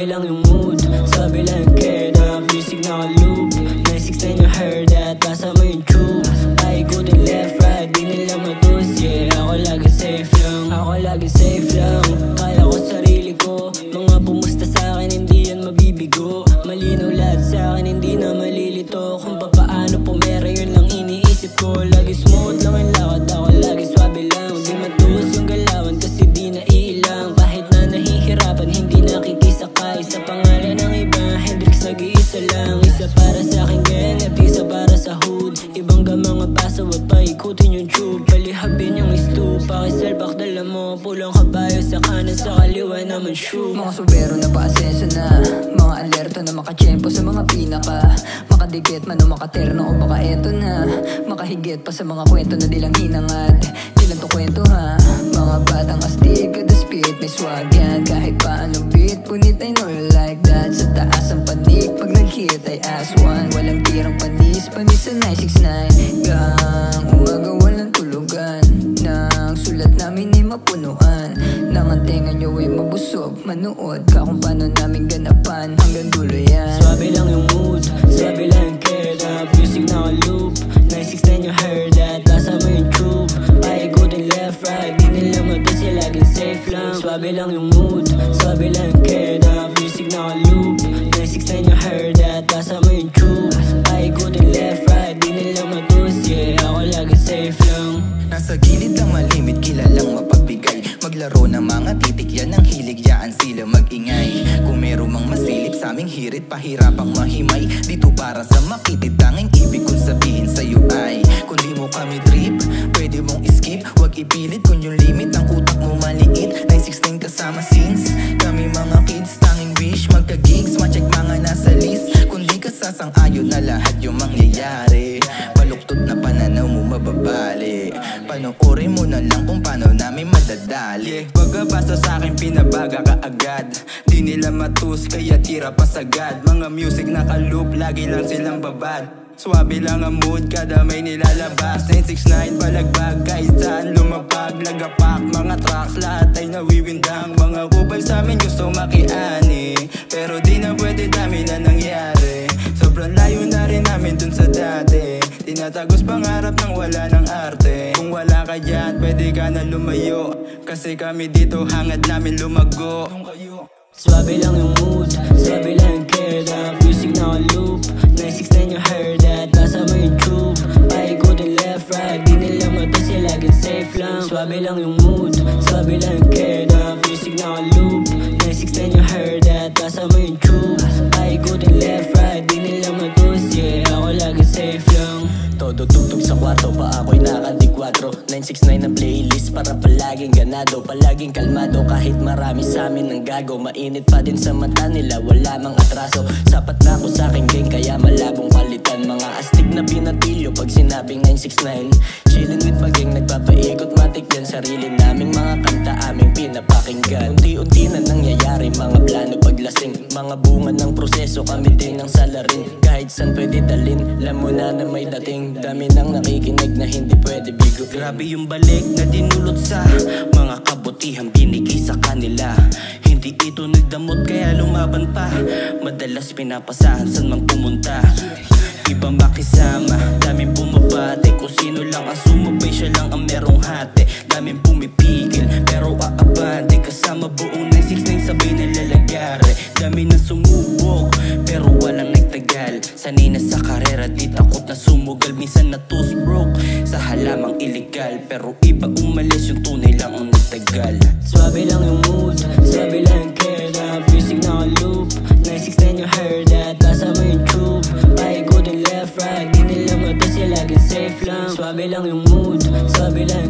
Swabe lang yung mood, swabe lang yung keda. Music naka-loop, 969 you heard that. Basa mo yung tube, paikutin left, right, di nila matus. Yeah, ako lagi safe lang, ako lagi safe lang. Kaya ko sarili ko, mga pumusta sa'kin hindi yan mabibigo. Malinaw lahat sa'kin, hindi na malilito. Kung papaano pumera yun lang iniisip ko. Lagi smooth lang ang lakad, ako lagi swabe lang. Di matus yung galawan kasi di naiilang. Kahit na nahihirapan, hindi nakikisakay sa pangalan ng iba. Hendrix nag-iisa lang, isa para sa akin ganyan at isa para sa hood. Ibang mga password pa ikutin yung tube. Palihabin yung stoop, pakisalbak dala mo. Pulang kabayo sa kanan, sa kaliwa naman shoe. Mga subero na pa-asenso na, mga alerto na makachempo sa mga pinaka. Makadikit man o makaterno o baka eto na. Makahigit pa sa mga kwento na dilang hinangad. Dilang to kwento ha, mga batang astig kada spit. May swag yan kahit pa anong beat. Punit I know you like that. Sa taas ang panik pag nag-hit ay ass one. Walang tirang panis, panis sa 969 gang. Umaga walang tulugan, nang sulat namin ay mapunuan. Nang ang tenga nyo ay mabusog, manood ka kung paano namin ganapan. Hanggang dulo yan. Swabe lang yung mood, swabe lang yung keda. Music naka-loop, 969 you heard that. Basa mo yung tube, paikutin left, right, di nila matus, yeah, laging safe lang. Swabe lang yung mood, swabe lang yung keda. Music naka-loop, 969 you heard that. Basa mo yung tube, paikutin left, right, di nila matus, yeah, ako lagi safe lang. Nasa gilid lang malimit, kilalang mapagbigay. Maglaro ng mga titik, yan ang hilig, yaan sila magingay. Kung meron mang masilip sa aming hirit, pahirapang mahimay. Dito para sa makitid, tanging ibig kong sabihin sa'yo ay kung di mo kami trip, pwede mong skip. Huwag ipilit kung yung limit ng utak mo maliit. 916 kasama scenes, kami mga kids, tanging wish magka-gigs, ma-check mga nasa list. Kung di ka sasang-ayon na lahat yung mangyayari, baluktot na pananaw mo mababali. Panoorin mo na lang kung paano namin madadali. Pagkabasa sa'kin pinabaga ka agad, di nila matus kaya tira pa sagad. Mga music naka-loop, lagi lang silang babad. Swabe lang ang mood, kada may nilalabas. 969 palagbag, kahit saan lumapag. Lagapak, mga tracks, lahat ay nawiwindang. Mga kupal sa'min gusto makiani, pero di na pwede, dami na nangyari. Sobrang layo na rin namin dun sa dati. Tinatagos pangarap ng wala ng arte. Kung wala ka dyan, pwede ka na lumayo, kasi kami dito hangad namin lumago. Swabe lang yung mood, swabe lang yung keda. Music naka-loop, 969 you heard that. Basa mo yung tube, paikutin left, right, di nila matus, yeah, laging safe lang. Swabe lang yung mood, swabe lang yung keda. Music naka-loop, 969 you heard that. Basa mo yung tube, paikutin left, right, di nila matus, yeah, ako lagi safe lang. Todo tugtog sa kwarto pa ako'y nakadi-4. 969 na playlist para palaging ganado, palaging kalmado. Kahit marami sa amin ang gago, mainit pa din sa mata nila, wala mang atraso. Sapat na ako sa aking gang kaya malabong palitan. Mga astig na binatilyo pag sinabing 969. Chillin' with maging nagpapaikot, matik yan sarili naming mga kanta aming pinapakinggan. Unti-unti na nangyayari mga plano paglasing, mga bunga ng proseso kami din ang salarin. Kahit saan pwede dalin, alam mo na may dating. Dami nang nakikinig na hindi pwede bigo. Grabe yung balik na dinulot sa mga kabutihang binigay sa kanila. Hindi ito nagdamot kaya lumaban pa, madalas pinapasahan saan mang pumunta. Ibang makisama, daming bumabate. Kung sino lang ang sumabay, siya lang ang merong hati. Daming pumipigil pero aabante, kasama buong 969 sabay na lalagare. Dami na sumubok pero walang nagtagal. Sanay na sa karera, di takot na sumugal. Minsan na broke sa halamang illegal, pero iba umalis, yung tunay lang ang nagtagal. Swabe lang yung mood, swabe lang yung keda. Music naka-loop, 969 you heard that. Basa mo yung tube, paikutin left, right, di nila matus, yeah, laging safe lang. Swabe lang yung mood, swabe lang yung